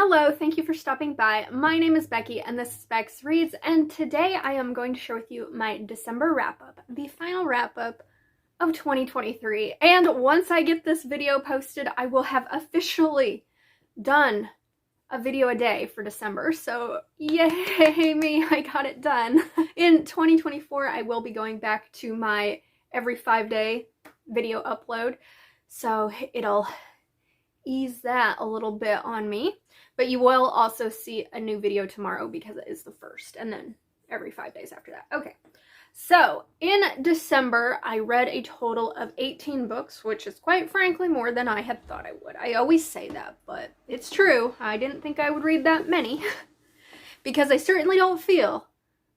Hello, thank you for stopping by. My name is Becky and this is BecxReadz, and today I am going to share with you my December wrap-up, the final wrap-up of 2023. And once I get this video posted, I will have officially done a video a day for December. So yay me, I got it done. In 2024, I will be going back to my every 5-day video upload, so it'll ease that a little bit on me. But you will also see a new video tomorrow because it is the first, and then every 5 days after that. Okay, so in December, I read a total of 18 books, which is quite frankly more than I had thought I would. I always say that, but it's true. I didn't think I would read that many because I certainly don't feel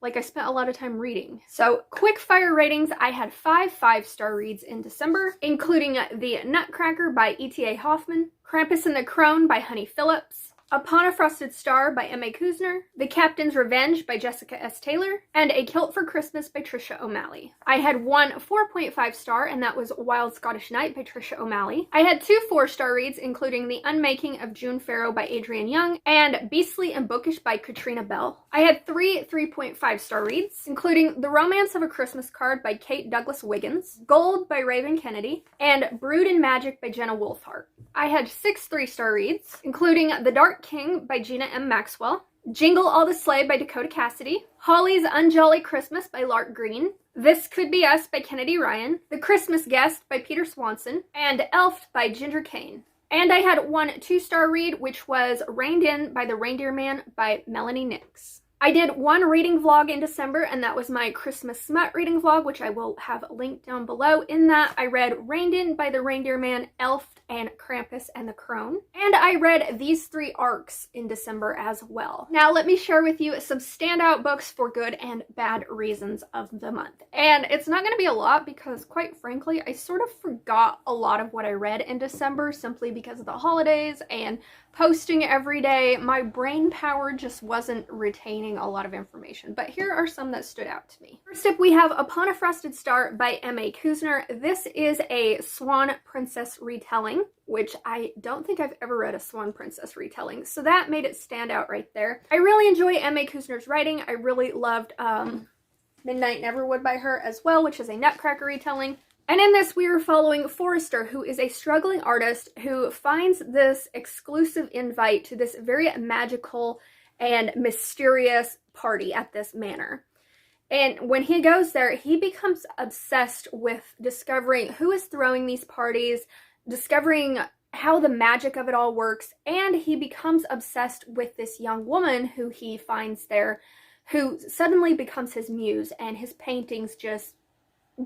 like I spent a lot of time reading. So quick fire ratings, I had 5 5-star reads in December, including The Nutcracker by E.T.A. Hoffman, Krampus and the Crone by Honey Phillips, Upon a Frosted Star by M.A. Kuzner, The Captain's Revenge by Jessica S. Taylor, and A Kilt for Christmas by Trisha O'Malley. I had one 4.5 star, and that was Wild Scottish Night by Trisha O'Malley. I had 2 4-star reads, including The Unmaking of June Farrow by Adrienne Young, and Beastly and Bookish by Katrina Bell. I had 3 3.5 star reads, including The Romance of a Christmas Card by Kate Douglas Wiggins, Gold by Raven Kennedy, and Brood and Magic by Jenna Wolfhart. I had 6 3-star reads, including The Dark King by Gina M. Maxwell, Jingle All the Sleigh by Dakota Cassidy, Holly's Unjolly Christmas by Lark Green, This Could Be Us by Kennedy Ryan, The Christmas Guest by Peter Swanson, and Elf by Ginger Kane. And I had one 2-star read, which was Reined In by the Reindeer Man by Melanie Nix. I did one reading vlog in December, and that was my Christmas Smut reading vlog, which I will have linked down below. In that, I read Reined In by the Reindeer Man, Elf, and Krampus and the Crone. And I read these 3 arcs in December as well. Now, let me share with you some standout books for good and bad reasons of the month. And it's not going to be a lot because, quite frankly, I sort of forgot a lot of what I read in December simply because of the holidays and posting every day. My brain power just wasn't retaining a lot of information, but here are some that stood out to me. First up, we have Upon a Frosted Star by M.A. Kuzner. This is a Swan Princess retelling, which I don't think I've ever read a Swan Princess retelling, so that made it stand out right there. I really enjoy M.A. Kuzner's writing. I really loved Midnight Neverwood by her as well, which is a Nutcracker retelling. And in this, we are following Forrester, who is a struggling artist who finds this exclusive invite to this very magical and mysterious party at this manor. And when he goes there, he becomes obsessed with discovering who is throwing these parties, discovering how the magic of it all works, and he becomes obsessed with this young woman who he finds there, who suddenly becomes his muse, and his paintings just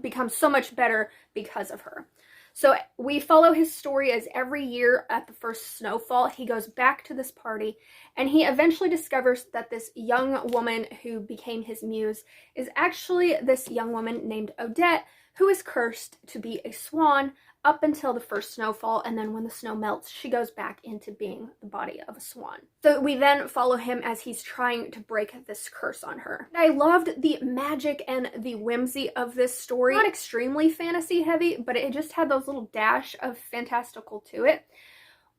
become so much better because of her. So we follow his story as every year at the first snowfall, he goes back to this party, and he eventually discovers that this young woman who became his muse is actually this young woman named Odette, who is cursed to be a swan up until the first snowfall, and then when the snow melts, she goes back into being the body of a swan. So we then follow him as he's trying to break this curse on her. I loved the magic and the whimsy of this story. Not extremely fantasy heavy, but it just had those little dash of fantastical to it.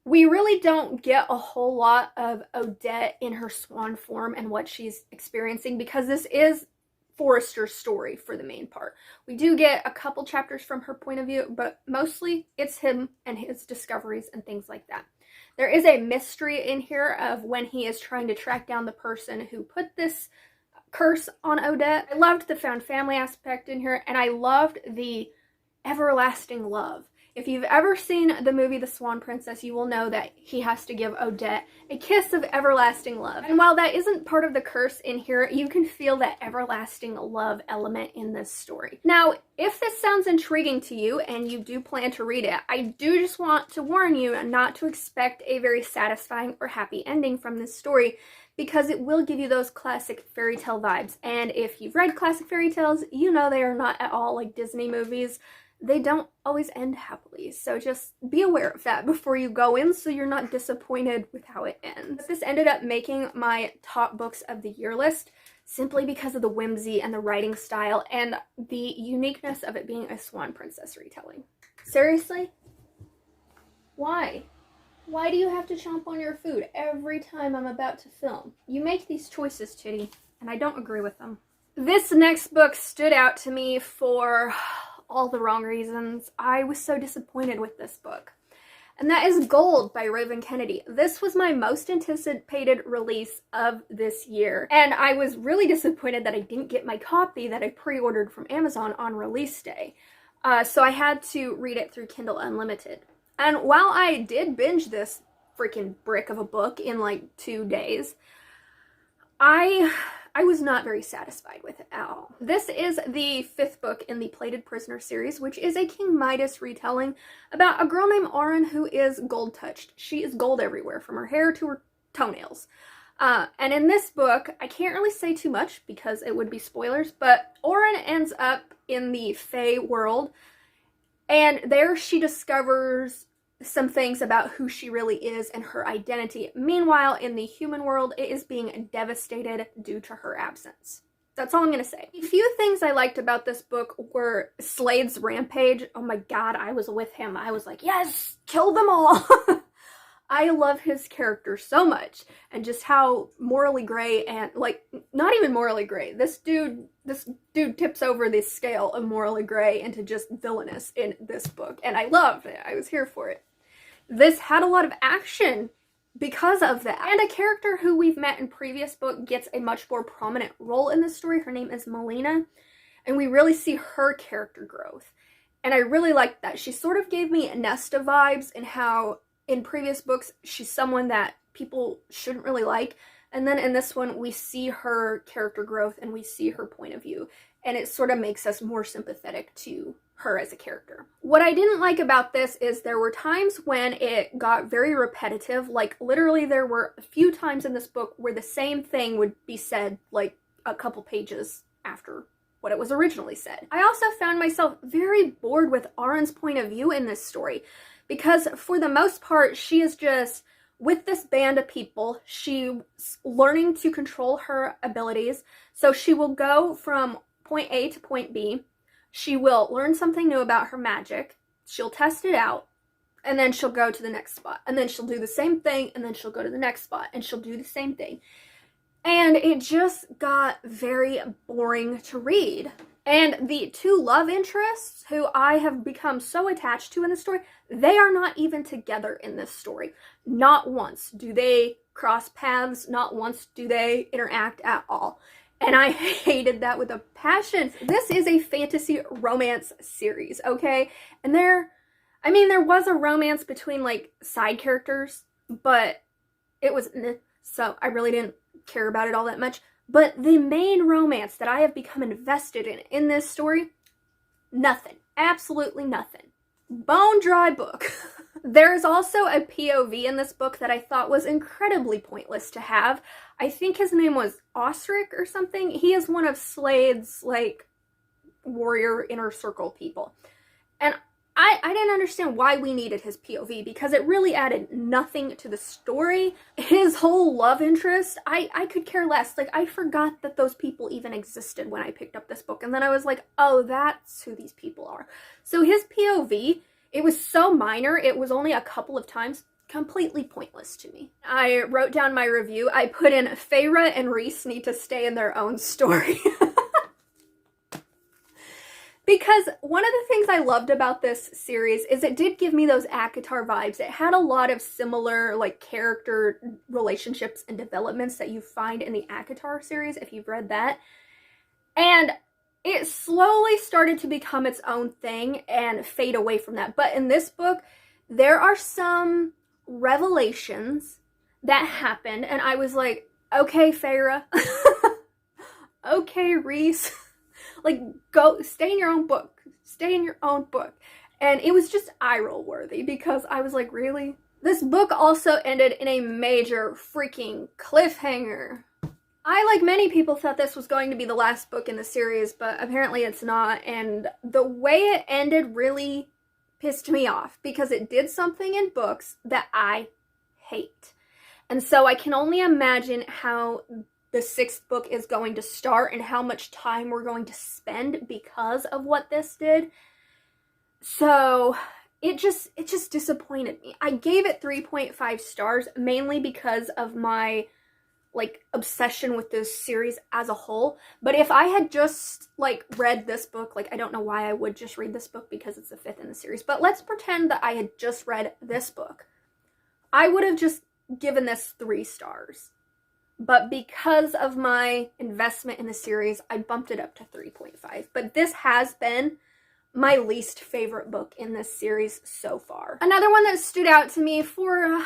We really don't get a whole lot of Odette in her swan form and what she's experiencing because this is Forrester's story for the main part. We do get a couple chapters from her point of view, but mostly it's him and his discoveries and things like that. There is a mystery in here of when he is trying to track down the person who put this curse on Odette. I loved the found family aspect in here, and I loved the everlasting love. If you've ever seen the movie The Swan Princess, you will know that he has to give Odette a kiss of everlasting love. And while that isn't part of the curse in here, you can feel that everlasting love element in this story. Now, if this sounds intriguing to you and you do plan to read it, I do just want to warn you not to expect a very satisfying or happy ending from this story, because it will give you those classic fairy tale vibes. And if you've read classic fairy tales, you know they are not at all like Disney movies. They don't always end happily, so just be aware of that before you go in so you're not disappointed with how it ends. This ended up making my top books of the year list simply because of the whimsy and the writing style and the uniqueness of it being a Swan Princess retelling. Seriously? Why? Why do you have to chomp on your food every time I'm about to film? You make these choices, Chitty, and I don't agree with them. This next book stood out to me for all the wrong reasons. I was so disappointed with this book. And that is Gold by Raven Kennedy. This was my most anticipated release of this year. And I was really disappointed that I didn't get my copy that I pre-ordered from Amazon on release day. So I had to read it through Kindle Unlimited. And while I did binge this freaking brick of a book in like 2 days, I was not very satisfied with it at all. This is the 5th book in the Plated Prisoner series, which is a King Midas retelling about a girl named Auren who is gold touched. She is gold everywhere, from her hair to her toenails. And in this book, I can't really say too much because it would be spoilers, but Auren ends up in the Fae world, and there she discovers some things about who she really is and her identity. Meanwhile, in the human world, it is being devastated due to her absence. That's all I'm gonna say. A few things I liked about this book were Slade's rampage. Oh my god, I was with him. I was like, yes, kill them all. I love his character so much, and just how morally gray, and like, not even morally gray. This dude tips over the scale of morally gray into just villainous in this book, and I loved it. I was here for it. This had a lot of action because of that. And a character who we've met in previous book gets a much more prominent role in this story. Her name is Melina, and we really see her character growth. And I really liked that. She sort of gave me Nesta vibes in how in previous books she's someone that people shouldn't really like. And then in this one we see her character growth and we see her point of view. And it sort of makes us more sympathetic to her as a character. What I didn't like about this is there were times when it got very repetitive. Like literally there were a few times in this book where the same thing would be said like a couple pages after what it was originally said. I also found myself very bored with Auren's point of view in this story because for the most part she is just with this band of people. She's learning to control her abilities. So she will go from point A to point B. She will learn something new about her magic, she'll test it out, and then she'll go to the next spot. And then she'll do the same thing, and then she'll go to the next spot, and she'll do the same thing. And it just got very boring to read. And the 2 love interests, who I have become so attached to in the story, they are not even together in this story. Not once do they cross paths, not once do they interact at all. And I hated that with a passion. This is a fantasy romance series, okay? And there was a romance between, like, side characters, but it was, so I really didn't care about it all that much. But the main romance that I have become invested in this story, nothing. Absolutely nothing. Bone dry book. There's also a POV in this book that I thought was incredibly pointless to have. I think his name was Osric or something. He is one of Slade's, like, warrior inner circle people. And I didn't understand why we needed his POV because it really added nothing to the story. His whole love interest, I could care less. Like, I forgot that those people even existed when I picked up this book. And then I was like, oh, that's who these people are. So his POV, it was so minor. It was only a couple of times. Completely pointless to me. I wrote down my review. I put in Feyre and Rhys need to stay in their own story. Because one of the things I loved about this series is it did give me those ACOTAR vibes. It had a lot of similar, like, character relationships and developments that you find in the ACOTAR series, if you've read that. And it slowly started to become its own thing and fade away from that. But in this book, there are some revelations that happened, and I was like, okay, Feyre. Okay, Rhys. Like, go, stay in your own book. Stay in your own book. And it was just eye-roll worthy because I was like, really? This book also ended in a major freaking cliffhanger. I, like many people, thought this was going to be the last book in the series, but apparently it's not. And the way it ended really pissed me off because it did something in books that I hate. And so I can only imagine how the 6th book is going to start and how much time we're going to spend because of what this did. So it just disappointed me. I gave it 3.5 stars mainly because of my like obsession with this series as a whole. But if I had just like read this book, like I don't know why I would just read this book because it's the 5th in the series, but let's pretend that I had just read this book. I would have just given this 3 stars. But because of my investment in the series, I bumped it up to 3.5. But this has been my least favorite book in this series so far. Another one that stood out to me for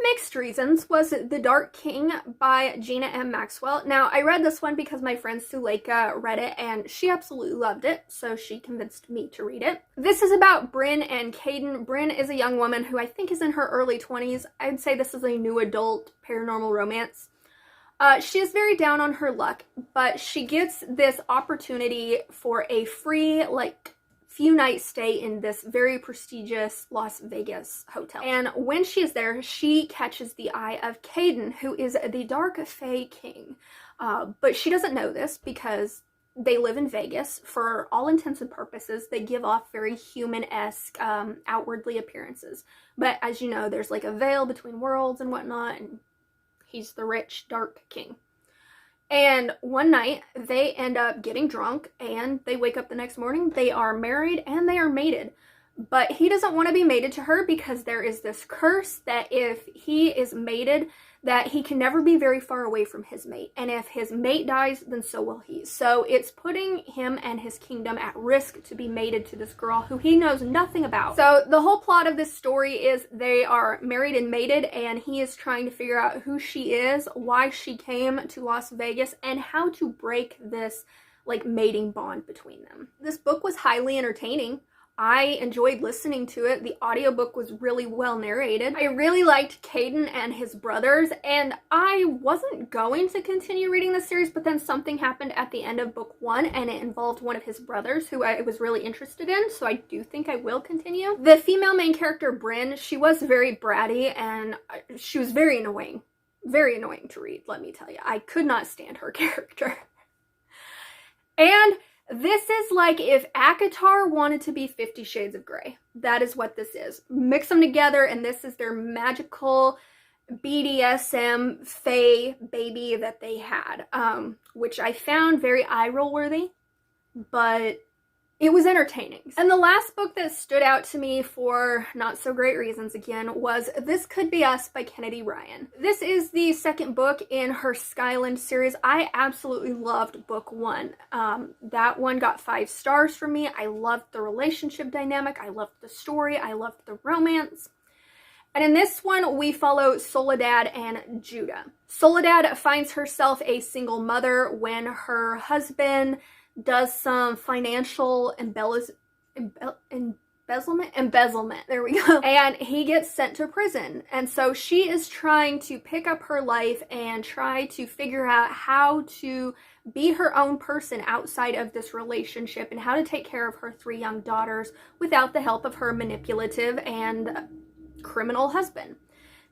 mixed reasons was The Dark King by Gina M. Maxwell. Now, I read this one because my friend Suleika read it and she absolutely loved it, so she convinced me to read it. This is about Bryn and Caden. Bryn is a young woman who I think is in her early 20s. I'd say this is a new adult paranormal romance. She is very down on her luck, but she gets this opportunity for a free, like, few night stay in this very prestigious Las Vegas hotel. And when she is there, she catches the eye of Caden, who is the Dark Fae King. But she doesn't know this because they live in Vegas. For all intents and purposes, they give off very human-esque outwardly appearances. But as you know, there's like a veil between worlds and whatnot, and he's the rich Dark King. And one night, they end up getting drunk, and they wake up the next morning. They are married, and they are mated. But he doesn't want to be mated to her because there is this curse that if he is mated, that he can never be very far away from his mate. And if his mate dies, then so will he. So it's putting him and his kingdom at risk to be mated to this girl who he knows nothing about. So the whole plot of this story is they are married and mated, and he is trying to figure out who she is, why she came to Las Vegas, and how to break this like mating bond between them. This book was highly entertaining. I enjoyed listening to it. The audiobook was really well narrated. I really liked Caden and his brothers, and I wasn't going to continue reading the series, but then something happened at the end of book 1, and it involved one of his brothers who I was really interested in, so I do think I will continue. The female main character, Bryn, she was very bratty, and she was very annoying. Very annoying to read, let me tell you. I could not stand her character. And this is like if ACOTAR wanted to be 50 Shades of Grey. That is what this is. Mix them together, and this is their magical BDSM fae baby that they had, which I found very eye-roll worthy, but it was entertaining. And the last book that stood out to me for not so great reasons again was This Could Be Us by Kennedy Ryan. This is the second book in her Skyland series. I absolutely loved book 1. That one got 5 stars from me. I loved the relationship dynamic. I loved the story. I loved the romance. And in this one, we follow Soledad and Judah. Soledad finds herself a single mother when her husband does some financial embezzlement, there we go, and he gets sent to prison. And so she is trying to pick up her life and try to figure out how to be her own person outside of this relationship and how to take care of her 3 young daughters without the help of her manipulative and criminal husband.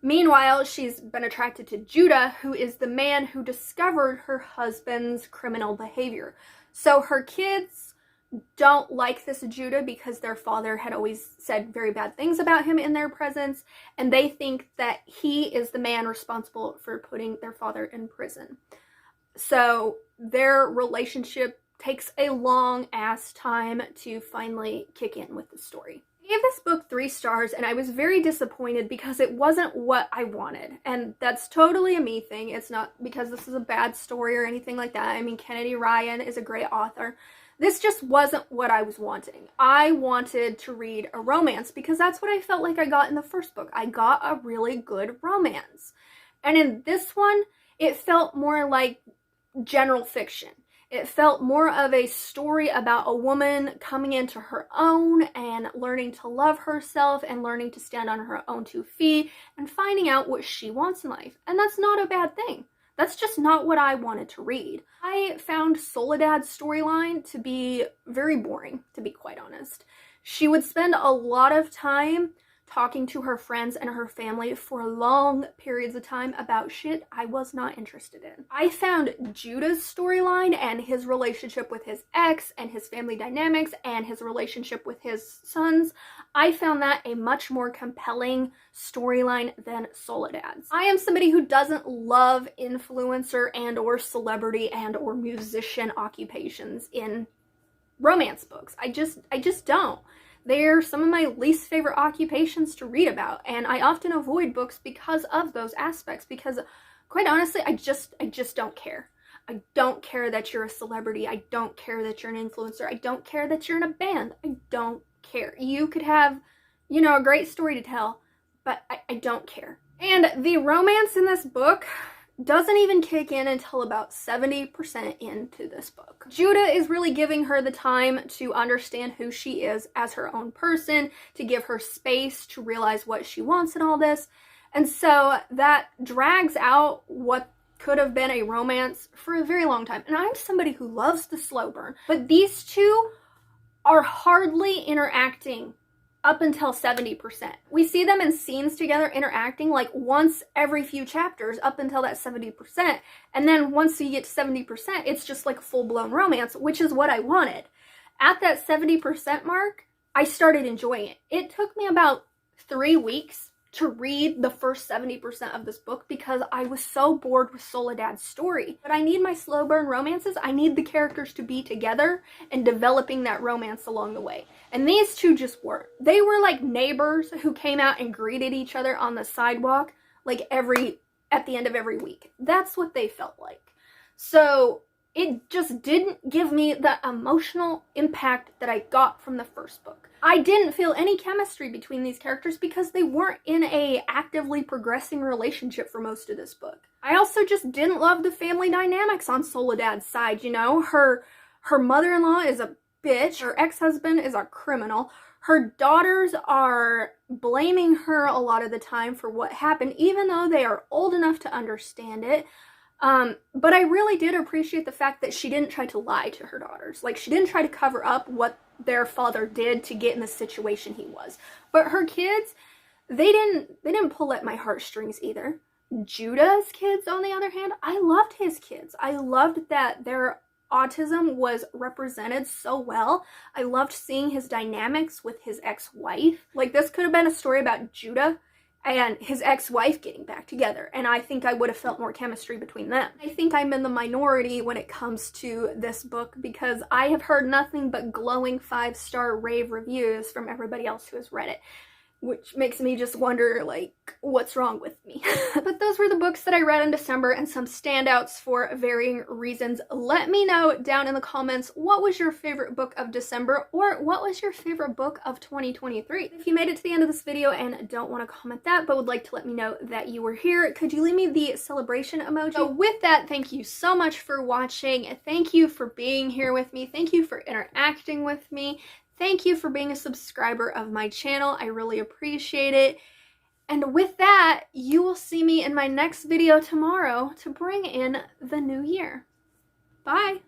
Meanwhile, she's been attracted to Judah, who is the man who discovered her husband's criminal behavior. So her kids don't like this Judah because their father had always said very bad things about him in their presence, and they think that he is the man responsible for putting their father in prison. So their relationship takes a long ass time to finally kick in with the story. I gave this book 3 stars, and I was very disappointed because it wasn't what I wanted. And that's totally a me thing. It's not because this is a bad story or anything like that. I mean, Kennedy Ryan is a great author. This just wasn't what I was wanting. I wanted to read a romance because that's what I felt like I got in the first book. I got a really good romance. And in this one, it felt more like general fiction. It felt more of a story about a woman coming into her own and learning to love herself and learning to stand on her own 2 feet and finding out what she wants in life. And that's not a bad thing. That's just not what I wanted to read. I found Soledad's storyline to be very boring, to be quite honest. She would spend a lot of time talking to her friends and her family for long periods of time about shit I was not interested in. I found Judah's storyline and his relationship with his ex and his family dynamics and his relationship with his sons, I found that a much more compelling storyline than Soledad's. I am somebody who doesn't love influencer and or celebrity and or musician occupations in romance books. I just don't. They're some of my least favorite occupations to read about, and I often avoid books because of those aspects, because quite honestly, I just don't care. I don't care that you're a celebrity. I don't care that you're an influencer. I don't care that you're in a band. I don't care. You could have, you know, a great story to tell, but I don't care. And the romance in this book doesn't even kick in until about 70% into this book. Judah is really giving her the time to understand who she is as her own person, to give her space to realize what she wants and all this. And so that drags out what could have been a romance for a very long time. And I'm somebody who loves the slow burn, but these two are hardly interacting up until 70%. We see them in scenes together interacting like once every few chapters up until that 70%. And then once you get to 70%, it's just like a full-blown romance, which is what I wanted. At that 70% mark, I started enjoying it. It took me about 3 weeks to read the first 70% of this book because I was so bored with Soledad's story. But I need my slow burn romances. I need the characters to be together and developing that romance along the way. And these two just weren't. They were like neighbors who came out and greeted each other on the sidewalk like at the end of every week. That's what they felt like. So it just didn't give me the emotional impact that I got from the first book. I didn't feel any chemistry between these characters because they weren't in a actively progressing relationship for most of this book. I also just didn't love the family dynamics on Soledad's side, you know? Her mother-in-law is a bitch, her ex-husband is a criminal, her daughters are blaming her a lot of the time for what happened, even though they are old enough to understand it. But I really did appreciate the fact that she didn't try to lie to her daughters. Like, she didn't try to cover up what their father did to get in the situation he was. But her kids, they didn't pull at my heartstrings either. Judah's kids, on the other hand, I loved his kids. I loved that their autism was represented so well. I loved seeing his dynamics with his ex-wife. Like, this could have been a story about Judah and his ex-wife getting back together, and I think I would have felt more chemistry between them. I think I'm in the minority when it comes to this book because I have heard nothing but glowing 5-star rave reviews from everybody else who has read it, which makes me just wonder, like, what's wrong with me? But those were the books that I read in December and some standouts for varying reasons. Let me know down in the comments what was your favorite book of December or what was your favorite book of 2023. If you made it to the end of this video and don't want to comment that but would like to let me know that you were here, could you leave me the celebration emoji? So with that, thank you so much for watching. Thank you for being here with me. Thank you for interacting with me. Thank you for being a subscriber of my channel. I really appreciate it. And with that, you will see me in my next video tomorrow to bring in the new year. Bye!